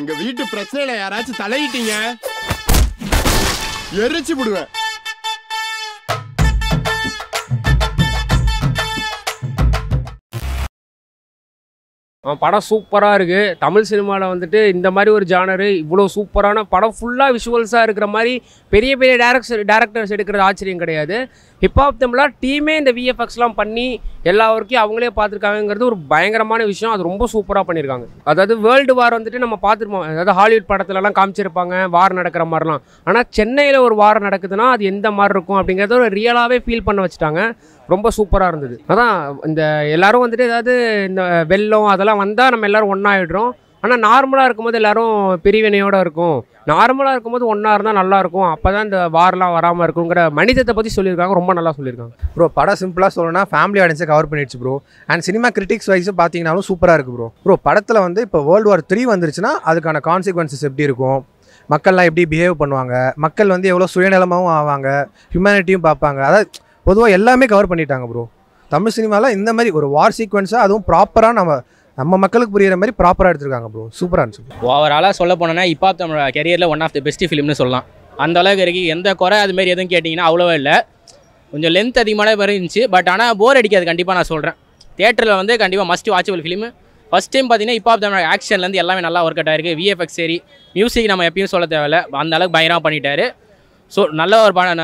எங்க வீட்டு பிரச்சனையில யாராச்சும் தலையிட்டீங்க எரிச்சு விடுவேன். படம் சூப்பராக இருக்குது. தமிழ் சினிமாவில் வந்துட்டு இந்த மாதிரி ஒரு ஜானரு இவ்வளோ சூப்பரான படம் ஃபுல்லாக விஷுவல்ஸாக இருக்கிற மாதிரி பெரிய பெரிய டேரக்டர்ஸ் எடுக்கிறது ஆச்சரியம் கிடையாது. ஹிப்ஹாப் தமிழா டீமே இந்த விஎஃப்எக்ஸ்லாம் பண்ணி எல்லா ஒர்க்கையும் அவங்களே பார்த்துருக்காங்கிறது ஒரு பயங்கரமான விஷயம். அது ரொம்ப சூப்பராக பண்ணியிருக்காங்க. அதாவது வேர்ல்டு வார் வந்துட்டு நம்ம பார்த்துருப்போம், அதாவது ஹாலிவுட் படத்துலலாம் காமிச்சிருப்பாங்க வார் நடக்கிற மாதிரிலாம். ஆனால் சென்னையில் ஒரு வார் நடக்குதுன்னா அது எந்த மாதிரி இருக்கும் அப்படிங்கிறத ஒரு ரியலாகவே ஃபீல் பண்ண வச்சுட்டாங்க. ரொம்ப சூப்பராக இருந்தது. அதான் இந்த எல்லோரும் வந்துட்டு ஏதாவது இந்த வெள்ளம் அதெல்லாம் வந்தால் நம்ம எல்லோரும் ஒன்றாயிடுறோம். ஆனால் நார்மலாக இருக்கும்போது எல்லோரும் பிரிவினையோடு இருக்கும். நார்மலாக இருக்கும்போது ஒன்றா இருந்தால் நல்லாயிருக்கும். அப்போ தான் இந்த வார்லாம் வராமல் இருக்குங்கிற மனிதத்தை பற்றி சொல்லியிருக்காங்க. ரொம்ப நல்லா சொல்லியிருக்காங்க ப்ரோ. படம் சிம்பிளாக சொல்லணும்னா ஃபேமிலி ஆடியன்ஸை கவர் பண்ணிடுச்சு bro. And cinema critics wise பார்த்தீங்கன்னாலும் சூப்பராக இருக்குது ப்ரோ. படத்தில் வந்து இப்போ வேர்ல்டு வார் 3 வந்துருச்சுன்னா அதுக்கான கான்சிக்வன்சஸ் எப்படி இருக்கும், மக்கள்லாம் எப்படி பிஹேவ் பண்ணுவாங்க, மக்கள் வந்து எவ்வளோ சுயநலமாகவும் ஆவாங்க, ஹியூமனிட்டியும் பார்ப்பாங்க, அதாவது பொதுவாக எல்லாமே கவர் பண்ணிட்டாங்க ப்ரோ. தமிழ் சினிமாவில் இந்த மாதிரி ஒரு வார் சீக்வன்ஸாக அதுவும் ப்ராப்பராக நம்ம மக்களுக்கு புரியிற மாதிரி ப்ராப்பராக எடுத்துருக்காங்க ப்ரோ. சூப்பராக இருந்துச்சு. ஓவராலாக சொல்ல போனோன்னா ஹிப்ஹாப் தமிழ் கெரியரில் ஒன் ஆஃப் தி பெஸ்ட் ஃபிலிம்னு சொல்லலாம். அந்த அளவுக்கு இருக்குது. எந்த குறை அதுமாரி எதுவும் கேட்டிங்கன்னா அவ்வளோவா இல்லை. கொஞ்சம் லென்த் அதிகமான மாதிரி இருந்துச்சு. பட் ஆனால் போர் அடிக்காது. கண்டிப்பாக நான் சொல்கிறேன். தியேட்டரில் வந்து கண்டிப்பாக must watchable film. First time பார்த்தீங்கன்னா ஹிப்ஹாப் தமிழ் ஆக்ஷன்லேருந்து எல்லாமே நல்லா ஒர்க் அவுட் ஆயிருக்கு. விஎஃப்எக்ஸ் சரி, மியூசிக் நம்ம எப்பயும் சொல்ல தேவையில்லை, அந்த அளவுக்கு பயங்கரமாக பண்ணிட்டாரு. ஸோ நல்ல ஒரு படம்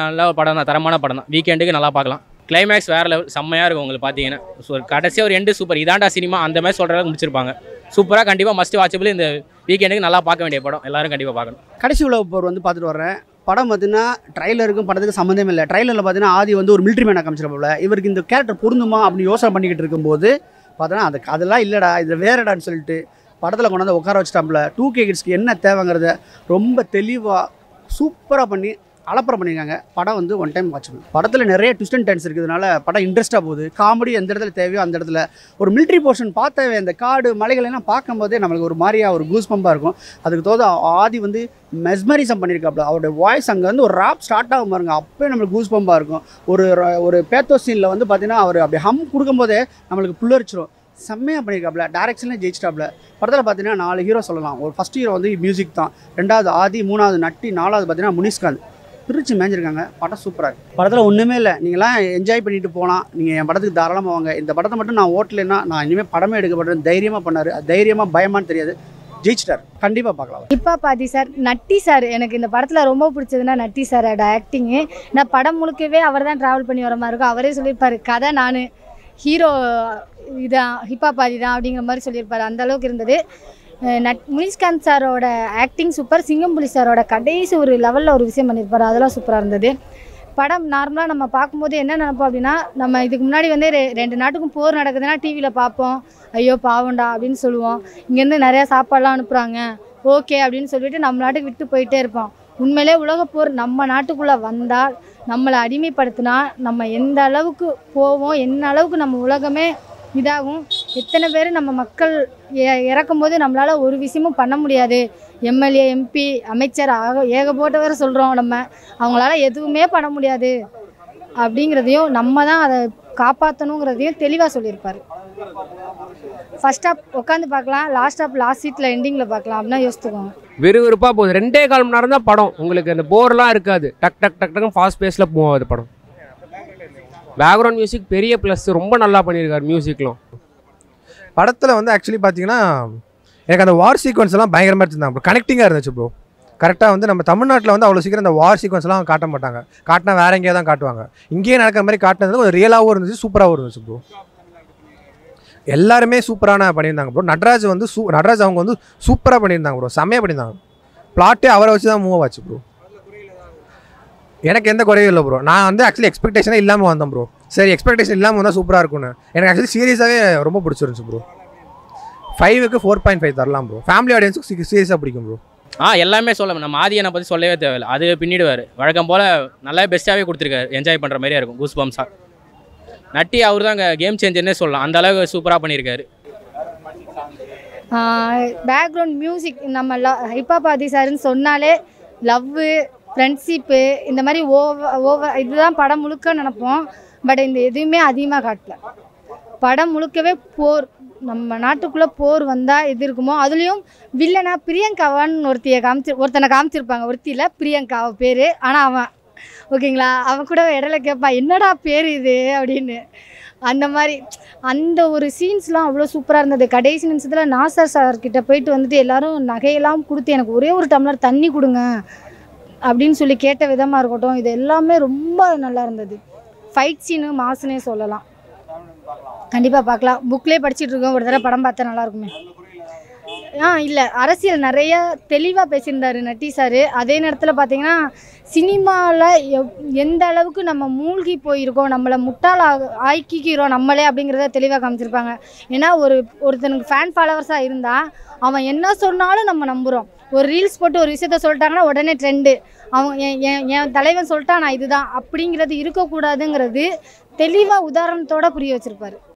தான், தரமான படம் தான். வீக்கெண்டுக்கு நல்லா பார்க்கலாம். கிளைமேக்ஸ் வேறு லெவல், செம்மையாக இருக்கும் உங்களுக்கு பார்த்தீங்கன்னா. ஸோ கடைசியாக ஒரு எண்டு சூப்பர், இதாண்டா சினிமா அந்த மாதிரி சொல்கிற அளவுக்கு முடிச்சிருப்பாங்க. சூப்பராக கண்டிப்பாக மஸ்ட் வாட்சபிள். இந்த வீக்கெண்டுக்கு நல்லா பார்க்க வேண்டிய படம், எல்லாரும் கண்டிப்பாக பார்க்கணும். கடைசி உலக போர் வந்து பார்த்துட்டு வர்றேன். படம் பார்த்தீங்கன்னா ட்ரைலருக்கும் படத்துக்கு சம்மந்தமே இல்லை. ட்ரைலரில் பார்த்தீங்கன்னா ஆதி வந்து ஒரு மிலிட்ரி மேனாக காமிச்சிருப்பாங்க. இவருக்கு இந்த கேரக்டர் பொருந்துமா அப்படின்னு யோசனை பண்ணிக்கிட்டு இருக்கும்போது பார்த்தோன்னா அதெல்லாம் இல்லைடா, இது வேறடான்னு சொல்லிட்டு படத்தில் கொண்டாந்து உட்கார வச்சுட்டாப்புல. 2K கிட்ஸ்க்கு என்ன தேவைங்கிறத ரொம்ப தெளிவாக சூப்பராக பண்ணி அலப்பறம் பண்ணியிருக்காங்க. படம் வந்து ஒன் டைம் வாட்சபிள். படத்தில் நிறைய ட்விஸ்ட் அண்ட் டர்ன்ஸ் இருக்கிறதுனால படம் இன்ட்ரெஸ்ட்டாக போகுது. காமெடி எந்த இடத்துல தேவையோ அந்த இடத்துல ஒரு மிலிட்ரி போர்ஷன் பார்த்தாவே அந்த காடு மலைகளெல்லாம் பார்க்கும்போதே நம்மளுக்கு ஒரு மாதிரியாக ஒரு கூஸ் பம்பாக இருக்கும். அதுக்கு தோது ஆதி வந்து மெஸ்மரிசம் பண்ணியிருக்காப்புல. அவருடைய வாய்ஸ் அங்கே வந்து ஒரு ராப் ஸ்டார்ட் ஆகும் பாருங்க, அப்போயே நம்மளுக்கு கூஸ் பம்பாக இருக்கும். ஒரு பேத்தோ சீனில் வந்து பார்த்தீங்கன்னா அவர் அப்படி ஹம் கொடுக்கும்போதே நம்மளுக்கு புல்லரிச்சிடும். செம்மையாக பண்ணியிருக்காப்புல. டேரக்ஷனில் ஜெயிச்சிட்டாப்புல. படத்தில் பார்த்தீங்கன்னா 4 ஹீரோ சொல்லலாம். ஒரு ஃபஸ்ட் ஹீரோ வந்து மியூசிக் தான், 2வது ஆதி, 3வது நட்டி, 4வது பார்த்தீங்கன்னா முனிஷ்காந்த். பிரித்து மேய்ஞ்சிருக்காங்க. படம் சூப்பராக இருக்குது. படத்தில் ஒன்றுமே இல்லை, நீங்களாம் என்ஜாய் பண்ணிட்டு போகலாம். நீங்கள் என் படத்துக்கு தாராளமாக வாங்க. இந்த படத்தை மட்டும் நான் ஓட்டலைன்னா நான் இனிமேல் படமே எடுக்கப்படுறேன். தைரியமாக பண்ணார். தைரியமாக பயமானு தெரியாது, ஜெயிச்சிட்டார். கண்டிப்பாக பார்க்கலாம். ஹிப்ஹாப் ஆதி சார், நட்டி சார். எனக்கு இந்த படத்தில் ரொம்ப பிடிச்சதுன்னா நட்டி சாரோட ஆக்டிங்கு. நான் படம் முழுக்கவே அவர் தான் ட்ராவல் பண்ணி வர மாதிரி இருக்கும். அவரே சொல்லியிருப்பார், கதை நான், ஹீரோ இதான், ஹிப்ஹாப் ஆதி தான் அப்படிங்கிற மாதிரி சொல்லியிருப்பார். அந்தளவுக்கு இருந்தது. முனிஷ்காந்த் சாரோட ஆக்டிங் சூப்பர். சிங்கம்புலி சாரோட கடைசி ஒரு லெவலில் ஒரு விஷயம் பண்ணியிருப்பார், அதெல்லாம் சூப்பராக இருந்தது. படம் நார்மலாக நம்ம பார்க்கும்போது என்ன நினைப்போம் அப்படின்னா, நம்ம இதுக்கு முன்னாடி வந்து 2 நாட்டுக்கும் போர் நடக்குதுன்னா டிவியில் பார்ப்போம், ஐயோ பாவண்டா அப்படின்னு சொல்லுவோம். இங்கேருந்து நிறையா சாப்பாடெலாம் அனுப்புகிறாங்க, ஓகே அப்படின்னு சொல்லிட்டு நம்ம நாட்டுக்கு விட்டு போயிட்டே இருப்போம். உண்மையிலே உலகப்போர் நம்ம நாட்டுக்குள்ளே வந்தால், நம்மளை அடிமைப்படுத்தினா நம்ம எந்த அளவுக்கு போவோம், என்ன அளவுக்கு நம்ம உலகமே இதாகும். எத்தனை பேர் நம்ம மக்கள் இறக்கும்போது நம்மளால் ஒரு விஷயமும் பண்ண முடியாது. எம்எல்ஏ, எம்பி, அமைச்சர் ஏகப்பட்டவரை சொல்கிறோம். நம்ம அவங்களால எதுவுமே பண்ண முடியாது அப்படிங்கிறதையும் நம்ம தான் அதை காப்பாற்றணுங்கிறதையும் தெளிவாக சொல்லியிருப்பார். ஃபர்ஸ்ட் ஹாப் உட்காந்து பார்க்கலாம், லாஸ்ட் சீட்டில் எண்டிங்கில் பார்க்கலாம் அப்படின்னா யோசித்துக்கோங்க. விறுவிறுப்பாக போகுது. 2.25 மணி நேரம் தான் படம். உங்களுக்கு அந்த போர்லாம் இருக்காது. டக் டக் டக் டக்குன்னு ஃபாஸ்ட் பேஸில் போகாது படம். பேக்ரவுண்ட் மியூசிக் பெரிய ப்ளஸ், ரொம்ப நல்லா பண்ணியிருக்காரு மியூசிக்லாம். படத்தில் வந்து ஆக்சுவலி பார்த்தீங்கன்னா எனக்கு அந்த வார் சீக்வன்ஸ் எல்லாம் பயங்கரமாக இருந்தாங்க ப்ரோ. கனெக்டிங்காக இருந்துச்சு ப்ரோ. கரெக்டாக வந்து நம்ம தமிழ்நாட்டில் வந்து அவ்வளோ சீக்கிரம் அந்த வார் சீக்வன்ஸ்லாம் காட்ட மாட்டாங்க. காட்டினா வேற எங்கேயா தான் காட்டுவாங்க. இங்கேயே நடக்கிற மாதிரி காட்டினது கொஞ்சம் ரியலாகவும் இருந்துச்சு, சூப்பராகவும் இருந்துச்சு ப்ரோ. எல்லாருமே சூப்பரான பண்ணியிருந்தாங்க ப்ரோ. நடராஜ் அவங்க வந்து சூப்பராக பண்ணியிருந்தாங்க ப்ரோ. செம்மையாக பண்ணியிருந்தாங்க. பிளாட்டே அவரை வச்சு தான் மூவ் ஆச்சு ப்ரோ. எனக்கு எந்த குறையும் இல்லை ப்ரோ. நான் வந்து ஆக்சுவலி எக்ஸ்பெக்டேஷனே இல்லாமல் வந்தேன் ப்ரோ. சரி, எக்ஸ்பெக்டேஷன் இல்லாமல் வந்தால் சூப்பராக இருக்கும்னு. எனக்கு ஆக்சுவலி சீரியஸாகவே ரொம்ப பிடிச்சிருந்துச்சு ப்ரோ. 5க்கு 4.5 தரலாம் ப்ரோ. ஃபேமிலி ஆடியன்ஸுக்கு சீரியஸாக பிடிக்கும் ப்ரோ. எல்லாமே சொல்லணும். நம்ம ஆதியனை பற்றி சொல்லவே தேவையில்லை, அது பின்னிடுவார். வழக்கம் போல் நல்லா பெஸ்ட்டாகவே கொடுத்துருக்காரு. என்ஜாய் பண்ணுற மாதிரியே இருக்கும், கூஸ் பம்ஸாக. நட்டி அவர் தான் கேம் சேஞ்சர்னே சொல்லலாம், அந்த அளவுக்கு சூப்பராக பண்ணியிருக்காரு. பேக்ரவுண்ட் மியூசிக் நம்ம ஹிப்ஹாப் ஆதி சார்ன்னு சொன்னாலே லவ்வு, ஃப்ரெண்ட்ஷிப்பு, இந்த மாதிரி ஓவர் இதுதான் படம் முழுக்க நினைப்போம். பட் இந்த எதுவுமே அதிகமாக காட்டல. படம் முழுக்கவே போர், நம்ம நாட்டுக்குள்ளே போர் வந்தால் எது இருக்குமோ அதுலேயும் வில்லனா பிரியங்காவான்னு ஒருத்தனை காமிச்சிருப்பாங்க. ஒருத்தியில் பிரியங்கா பேர். ஆனால் அவன் ஓகேங்களா, அவன் கூட இடையில கேட்பான் என்னடா பேர் இது அப்படின்னு. அந்த மாதிரி அந்த ஒரு சீன்ஸ்லாம் அவ்வளோ சூப்பராக இருந்தது. கடைசி நிமிஷத்தில் நாசர் சார்கிட்ட போயிட்டு வந்துட்டு எல்லோரும் நகையெல்லாம் கொடுத்து எனக்கு ஒரே ஒரு டம்ளர் தண்ணி கொடுங்க அப்படின்னு சொல்லி கேட்ட விதமாக இருக்கட்டும், இது எல்லாமே ரொம்ப நல்லா இருந்தது. ஃபைட் சீனு மாசுனே சொல்லலாம். கண்டிப்பாக பார்க்கலாம். புக்லேயே படிச்சுட்டு இருக்கோம், ஒரு தடவை படம் பார்த்தா நல்லாயிருக்குமே. இல்லை, அரசியல் நிறைய தெளிவாக பேசியிருந்தார் நட்டி சார். அதே நேரத்தில் பார்த்தீங்கன்னா சினிமாவில் எந்த அளவுக்கு நம்ம மூழ்கி போயிருக்கோம், நம்மளை முட்டாள் ஆக்கிக்கிறோம் நம்மளே அப்படிங்கிறத தெளிவாக காமிச்சிருப்பாங்க. ஏன்னா ஒருத்தனுக்கு ஃபேன் ஃபாலோவர்ஸாக இருந்தால் அவன் என்ன சொன்னாலும் நம்ம நம்புகிறோம். ஒரு ரீல்ஸ் போட்டு ஒரு விஷயத்த சொல்லிட்டாங்கன்னா உடனே ட்ரெண்டு, அவன் என் தலைவன் சொல்லிட்டா நான் இதுதான் அப்படிங்கிறது இருக்கக்கூடாதுங்கிறது தெளிவாக உதாரணத்தோடு புரிய வச்சுருப்பார்.